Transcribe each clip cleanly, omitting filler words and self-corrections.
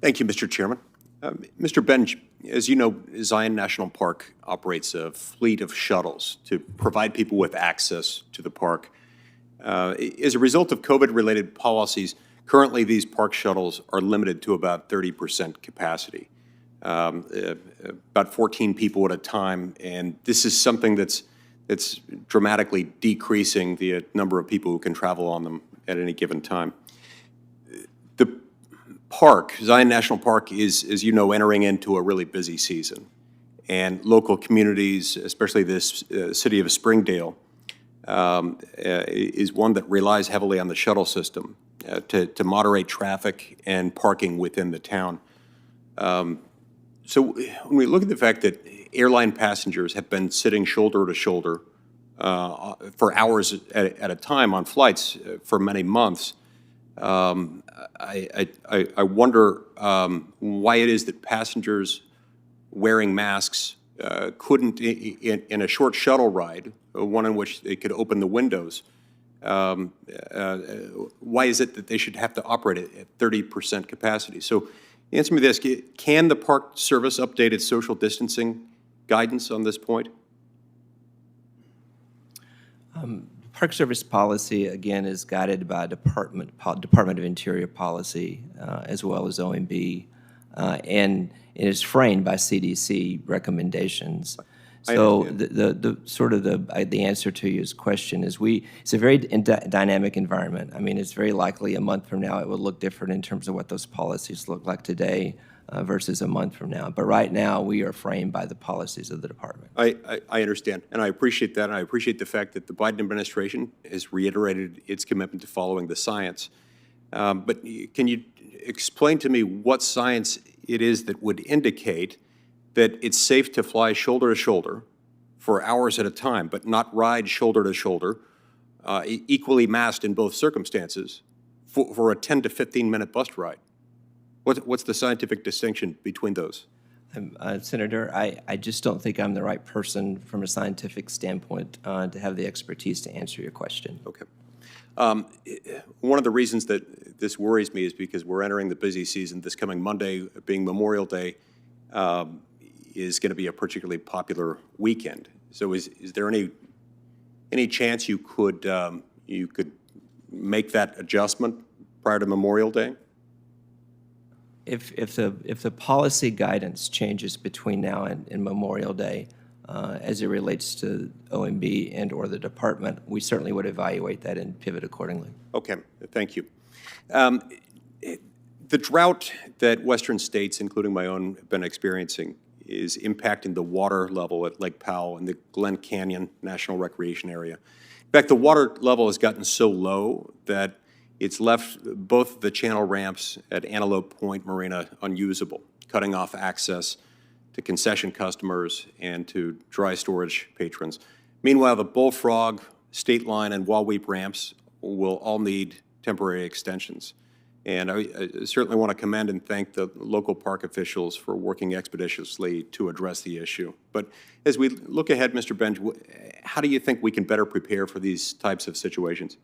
Thank you, Mr. Chairman. Mr. Benj, as you know, Zion National Park operates a fleet of shuttles to provide people with access to the park. As a result of COVID-related policies, currently these park shuttles are limited to about 30% capacity, about 14 people at a time, and this is something that's dramatically decreasing the number of people who can travel on them at any given time. The park, Zion National Park, is, as you know, entering into a really busy season. And local communities, especially this city of Springdale, is one that relies heavily on the shuttle system to moderate traffic and parking within the town. So when we look at the fact that airline passengers have been sitting shoulder to shoulder for hours at a time on flights for many months, I wonder why it is that passengers wearing masks couldn't, in a short shuttle ride, one in which they could open the windows, why is it that they should have to operate at 30% capacity? So answer me this, can the Park Service update its social distancing guidance on this point? Park Service policy, again, is guided by Department of Interior policy, as well as OMB, and it is framed by CDC recommendations. So the answer to your question is it's a very dynamic environment. I mean, it's very likely a month from now it will look different in terms of what those policies look like today versus a month from now. But right now, we are framed by the policies of the department. I understand, and I appreciate that, and I appreciate the fact that the Biden administration has reiterated its commitment to following the science. But can you explain to me what science it is that would indicate that it's safe to fly shoulder to shoulder for hours at a time, but not ride shoulder to shoulder, equally masked in both circumstances, for a 10 to 15-minute bus ride? What's the scientific distinction between those? Senator, I just don't think I'm the right person from a scientific standpoint to have the expertise to answer your question. Okay. One of the reasons that this worries me is because we're entering the busy season. This coming Monday, being Memorial Day, is going to be a particularly popular weekend. So is there any chance you could make that adjustment prior to Memorial Day? If the policy guidance changes between now and Memorial Day, as it relates to OMB and or the department, we certainly would evaluate that and pivot accordingly. Okay, thank you. The drought that Western states, including my own, have been experiencing is impacting the water level at Lake Powell and the Glen Canyon National Recreation Area. In fact, the water level has gotten so low that it's left both the channel ramps at Antelope Point Marina unusable, cutting off access to concession customers and to dry storage patrons. Meanwhile, the Bullfrog, State Line, and Wall-Weep ramps will all need temporary extensions. And I certainly want to commend and thank the local park officials for working expeditiously to address the issue. But as we look ahead, Mr. Benj, how do you think we can better prepare for these types of situations?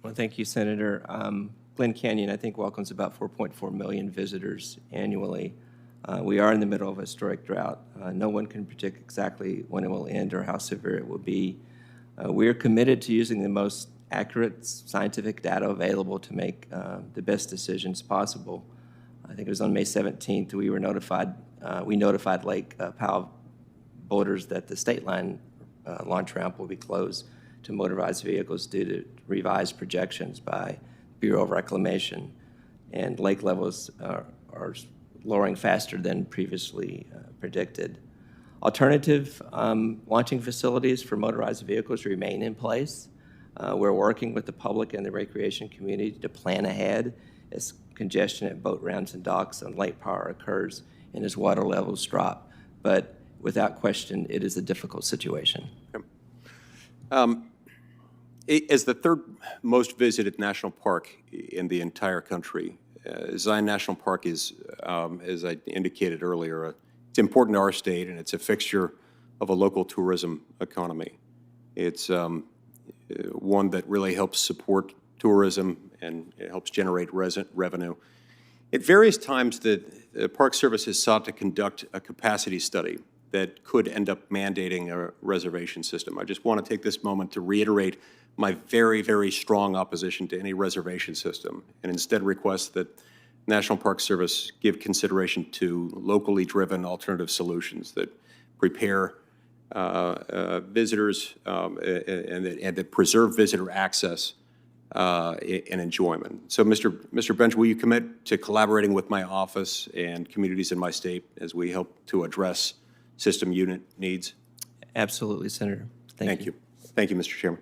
Well, thank you, Senator. Glen Canyon, I think, welcomes about 4.4 million visitors annually. We are in the middle of a historic drought. No one can predict exactly when it will end or how severe it will be. We are committed to using the most accurate scientific data available to make the best decisions possible. I think it was on May 17th we notified Lake Powell voters that the State Line launch ramp will be closed to motorized vehicles due to revised projections by Bureau of Reclamation, and lake levels are lowering faster than previously predicted. Alternative launching facilities for motorized vehicles remain in place. We're working with the public and the recreation community to plan ahead as congestion at boat ramps and docks on Lake Powell occurs and as water levels drop. But without question, it is a difficult situation. As the third most visited national park in the entire country, Zion National Park is, as I indicated earlier, it's important to our state, and it's a fixture of a local tourism economy. It's one that really helps support tourism and it helps generate revenue. At various times, the Park Service has sought to conduct a capacity study that could end up mandating a reservation system. I just want to take this moment to reiterate my very, very strong opposition to any reservation system, and instead request that National Park Service give consideration to locally driven alternative solutions that prepare visitors and that preserve visitor access and enjoyment. So, Mr. Bench, will you commit to collaborating with my office and communities in my state as we help to address system unit needs? Absolutely, Senator. Thank you. Thank you, Mr. Chairman.